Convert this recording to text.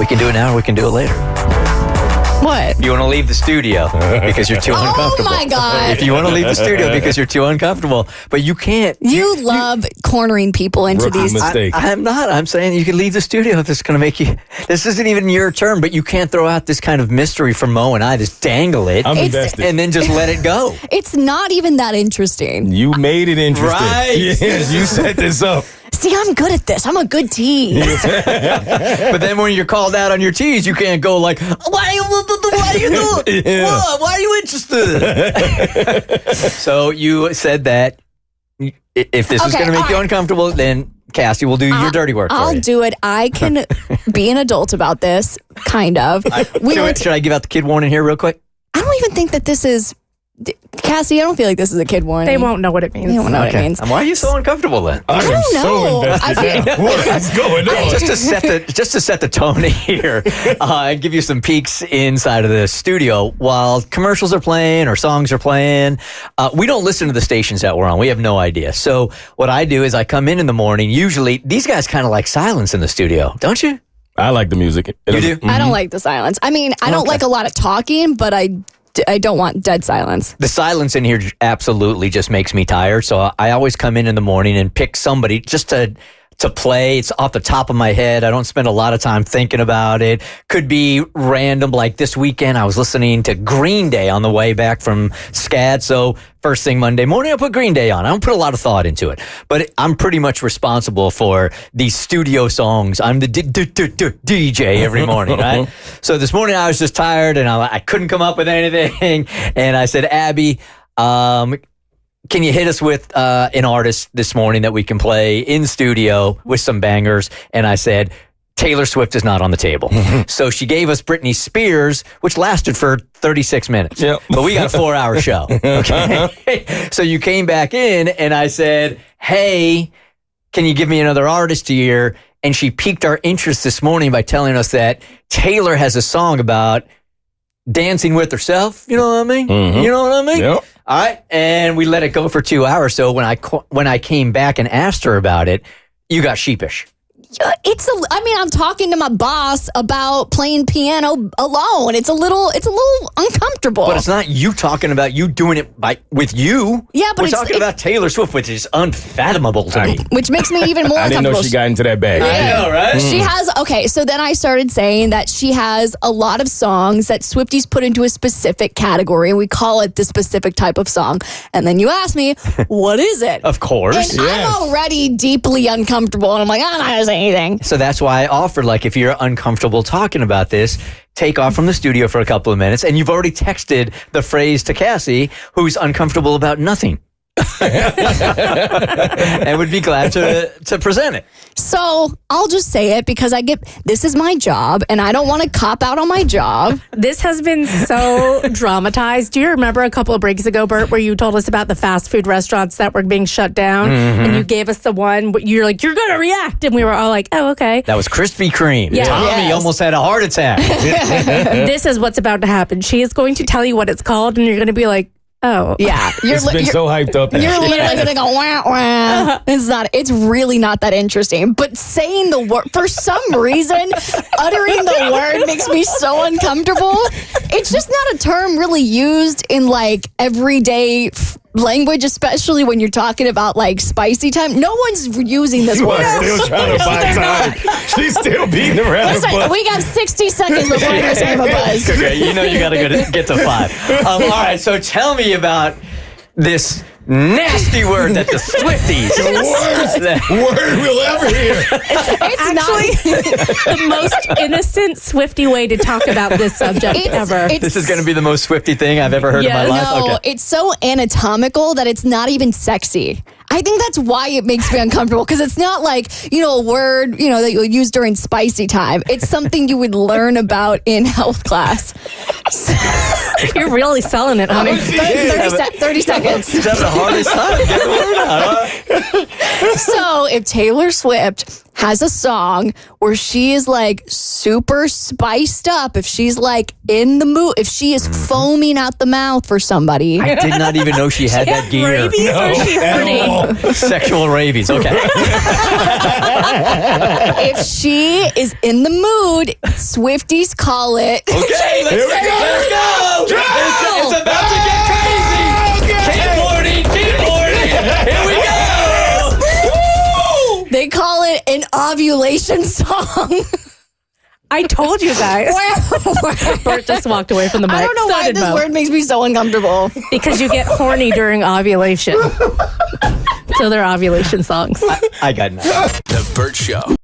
We can do it now or we can do it later. What? You want to leave the studio because you're too uncomfortable. Oh, my God. If you want to leave the studio because you're too uncomfortable, but you can't. You love cornering people into Rookie these. mistake. I'm not. I'm saying you can leave the studio if it's going to make you. This isn't even your turn, but you can't throw out this kind of mystery from Mo and I. Just dangle it I'm invested. and then just let it go. It's not even that interesting. You made it interesting. Right. Yes, you set this up. See, I'm good at this. I'm a good tease. But then when you're called out on your tease, you can't go like, why are you doing? Yeah. What? Why are you interested? So you said that if this is Okay, going to make you all right. uncomfortable, then Cassie will do your dirty work for I'll you. do it. I can be an adult about this, kind of. Should I give out the kid warning here real quick? I don't even think that this is... Cassie, I don't feel like this is a kid warning. They won't know what it means. They won't know what it means. And why are you so uncomfortable then? I am don't so know. invested I now. What is going on? just to set the tone here, and give you some peeks inside of the studio while commercials are playing or songs are playing. We don't listen to the stations that we're on. We have no idea. So what I do is I come in the morning. Usually these guys kind of like silence in the studio, don't you? I like the music. You do? I don't like the silence. I mean, I don't like a lot of talking, but I don't want dead silence. The silence in here absolutely just makes me tired. So I always come in the morning and pick somebody just to play. It's off the top of my head. I don't spend a lot of time thinking about it. Could be random. Like this weekend, I was listening to Green Day on the way back from SCAD. So first thing Monday morning, I put Green Day on. I don't put a lot of thought into it. But I'm pretty much responsible for these studio songs. I'm the DJ every morning, right? So this morning, I was just tired and I couldn't come up with anything. And I said, Abby, can you hit us with an artist this morning that we can play in studio with some bangers? And I said, Taylor Swift is not on the table. So she gave us Britney Spears, which lasted for 36 minutes. Yep. But we got a 4-hour show. Okay. So you came back in and I said, hey, can you give me another artist here? And she piqued our interest this morning by telling us that Taylor has a song about dancing with herself. You know what I mean? Mm-hmm. You know what I mean? Yep. All right, and we let it go for 2 hours. So when I came back and asked her about it, you got sheepish. I'm talking to my boss about playing piano alone. It's a little uncomfortable. But it's not you talking about you doing it with you. Yeah, but we're talking about Taylor Swift, which is unfathomable to me. which makes me even more I didn't uncomfortable. know she got into that bag. I know, right? She has, okay, so then I started saying that she has a lot of songs that Swifties put into a specific category, and we call it the specific type of song. And then you asked me, what is it? Of course. And I'm already deeply uncomfortable, and I'm like, I'm not going to say anything. So that's why I offered, like, if you're uncomfortable talking about this, take off from the studio for a couple of minutes. And you've already texted the phrase to Cassie, who's uncomfortable about nothing. And would be glad to present it. So I'll just say it because this is my job, and I don't want to cop out on my job. This has been so dramatized. Do you remember a couple of breaks ago, Bert, where you told us about the fast food restaurants that were being shut down? Mm-hmm. And you gave us the one where you're like, you're going to react. And we were all like, oh, okay. That was Krispy Kreme. Yeah. Tommy Yes. almost had a heart attack. This is what's about to happen. She is going to tell you what it's called, and you're going to be like, oh. Yeah. It's been so hyped up. You're literally going to go, wah, wah. It's really not that interesting. But saying the word, for some reason, uttering the word makes me so uncomfortable. It's just not a term really used in like everyday language, especially when you're talking about like spicy time. No one's using this You word. are still trying to buy time. She's still beating around the Listen, bush. we got 60 seconds before this game of buzz. Okay, you know you got to get to 5. All right, so tell me about this nasty word that the Swifties. The worst word we'll ever hear. It's Actually, the most innocent Swiftie way to talk about this subject ever. This is going to be the most Swifty thing I've ever heard in my Yes. life. No, Okay. it's so anatomical that it's not even sexy. I think that's why it makes me uncomfortable, because it's not like, a word, that you would use during spicy time. It's something you would learn about in health class. You're really selling it, honey. 30 seconds. She's having the hardest time getting the word out. So if Taylor Swift has a song where she is like super spiced up. If she's like in the mood, if she is foaming out the mouth for somebody. I did not even know she had that gear. Rabies or is she hurting? Sexual rabies. Okay. If she is in the mood, Swifties call it. Okay, let's go. It's about to get crazy. Keyboarding. Here we go. They call it an ovulation song. I told you guys. Bert just walked away from the mic. I don't know So why did this Mo. word makes me so uncomfortable. Because you get horny during ovulation. So they're ovulation songs. I got nothing. The Bert Show.